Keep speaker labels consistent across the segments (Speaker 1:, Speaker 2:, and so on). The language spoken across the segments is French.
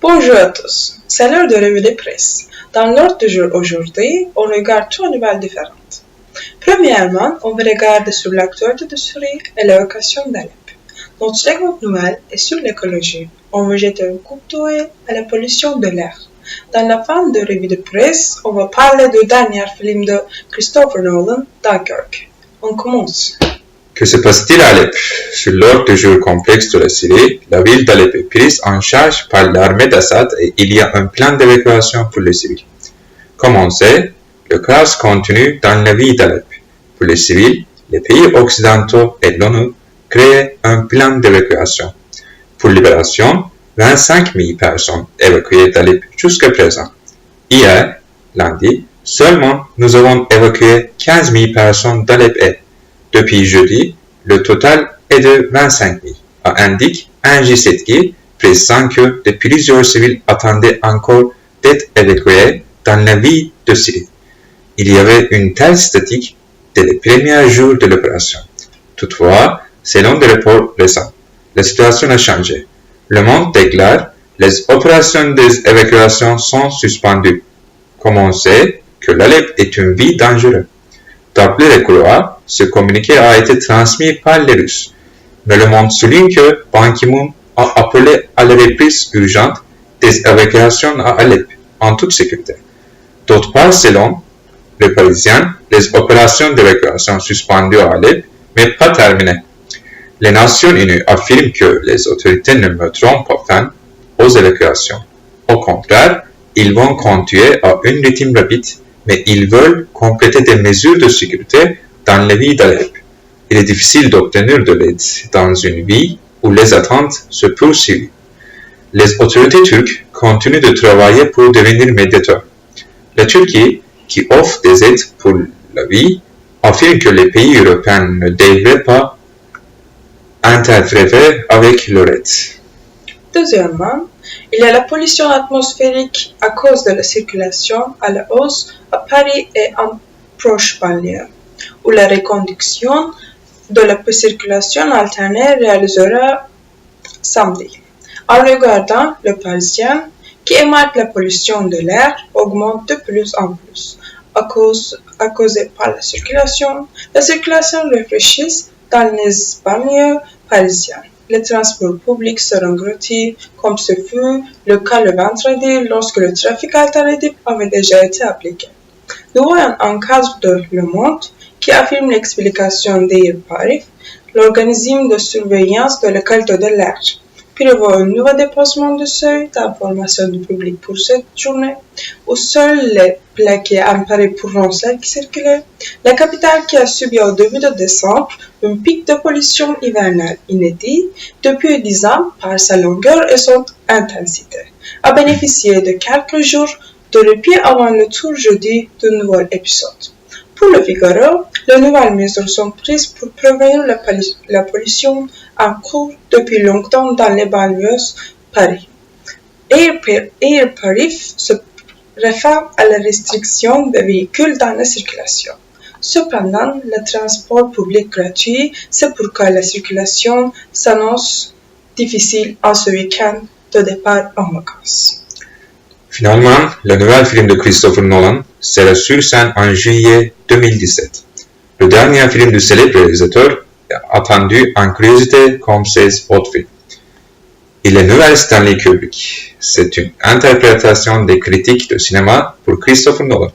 Speaker 1: Bonjour à tous, c'est l'heure de revue de presse. Dans l'ordre du jour aujourd'hui, on regarde trois nouvelles différentes. Premièrement, on va regarder sur l'actualité de Syrie et l'évacuation d'Alep. Notre seconde nouvelle est sur l'écologie. On va jeter un coup d'œil à la pollution de l'air. Dans la fin de revue de presse, on va parler du dernier film de Christopher Nolan, Dunkirk. On commence.
Speaker 2: Que se passe-t-il à Alep? Sur l'ordre du jour complexe de la Syrie, la ville d'Alep est prise en charge par l'armée d'Assad et il y a un plan d'évacuation pour les civils. Comme on sait, le chaos continue dans la ville d'Alep. Pour les civils, les pays occidentaux et l'ONU créent un plan d'évacuation. Pour libération, 25 000 personnes évacuées d'Alep jusqu'à présent. Hier, lundi, seulement nous avons évacué 15 000 personnes d'Alep et depuis jeudi, le total est de 25 000, indique un G7 précisant que plusieurs civils attendaient encore d'être évacués dans la ville de Syrie. Il y avait une telle statique dès les premiers jours de l'opération. Toutefois, selon des reports récents, la situation a changé. Le Monde déclare les opérations d'évacuation sont suspendues. Comme on sait que l'Alep est une ville dangereuse. D'après les couloirs, ce communiqué a été transmis par les Russes, mais le monde souligne que Ban Ki-moon a appelé à la reprise urgente des évacuations à Alep en toute sécurité. D'autre part, selon le Parisien, les opérations d'évacuation suspendues à Alep, mais pas terminées. Les Nations Unies affirment que les autorités ne mettront pas fin aux évacuations. Au contraire, ils vont continuer à une rythme rapide, mais ils veulent compléter des mesures de sécurité dans la ville d'Alep. Il est difficile d'obtenir de l'aide dans une ville où les attentes se poursuivent. Les autorités turques continuent de travailler pour devenir médiateurs. La Turquie, qui offre des aides pour la vie, affirme que les pays européens ne devraient pas interférer avec leur aide.
Speaker 1: Deuxièmement, il y a la pollution atmosphérique à cause de la circulation à la hausse à Paris et en proche banlieue, où la reconduction de la circulation alternée réalisera samedi. En regardant le Parisien, qui émate la pollution de l'air, augmente de plus en plus à cause par la circulation réfléchisse dans les banlieues parisiennes. Les transports publics seront gratuits, comme ce fut le cas le vendredi lorsque le trafic alternatif avait déjà été appliqué. Nous voyons un cadre de Le Monde qui affirme l'explication d'Air Paris, l'organisme de surveillance de la qualité de l'air, prévoit un nouveau dépassement du seuil d'information du public pour cette journée, où seuls les plaqués en Paris pourront circuler. La capitale qui a subi au début de décembre un pic de pollution hivernale inédit depuis 10 ans par sa longueur et son intensité, a bénéficié de quelques jours de répit avant le tour jeudi d'un nouvel épisode. Pour le Figaro, les nouvelles mesures sont prises pour prévenir la pollution en cours depuis longtemps dans les banlieues Paris. Air Paris se réfère à la restriction des véhicules dans la circulation. Cependant, le transport public gratuit, c'est pourquoi la circulation s'annonce difficile en ce week-end de départ en vacances.
Speaker 2: Finalement, le nouvel film de Christopher Nolan sera sur scène en juillet 2017. Le dernier film du célèbre réalisateur attendu en curiosité comme ses autres films. Il est nouvelle Stanley Kubrick. C'est une interprétation des critiques de cinéma pour Christopher Nolan.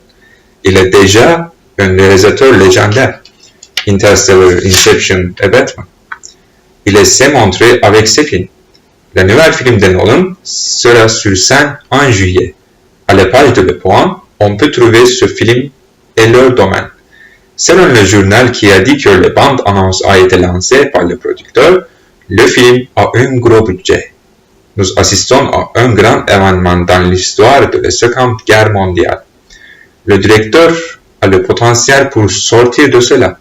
Speaker 2: Il est déjà un réalisateur légendaire. Interstellar, Inception et Batman. Il s'est montré avec ses films. Le nouvel film de Nolan sera sur scène en juillet. À la page de Le Point, on peut trouver ce film et leur domaine. Selon le journal qui a dit que la bande-annonce a été lancée par le producteur, le film a un gros budget. Nous assistons à un grand événement dans l'histoire de la Seconde Guerre mondiale. Le directeur a le potentiel pour sortir de cela.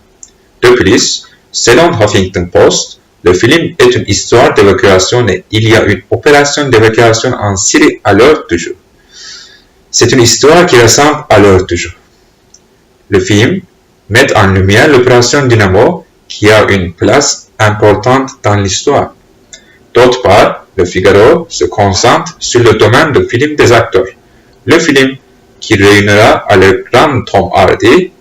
Speaker 2: De plus, selon Huffington Post, le film est une histoire d'évacuation et il y a une opération d'évacuation en Syrie à l'heure du jour. C'est une histoire qui ressemble à l'heure du jour. Le film met en lumière l'opération Dynamo qui a une place importante dans l'histoire. D'autre part, Le Figaro se concentre sur le domaine du film des acteurs. Le film qui réunira à l'écran Tom Hardy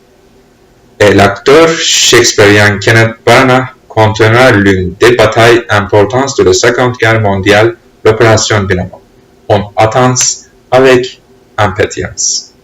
Speaker 2: et l'acteur shakespearien Kenneth Branagh contenra l'une des batailles importantes de la Seconde Guerre mondiale, l'opération Dynamo. On attend avec impatience.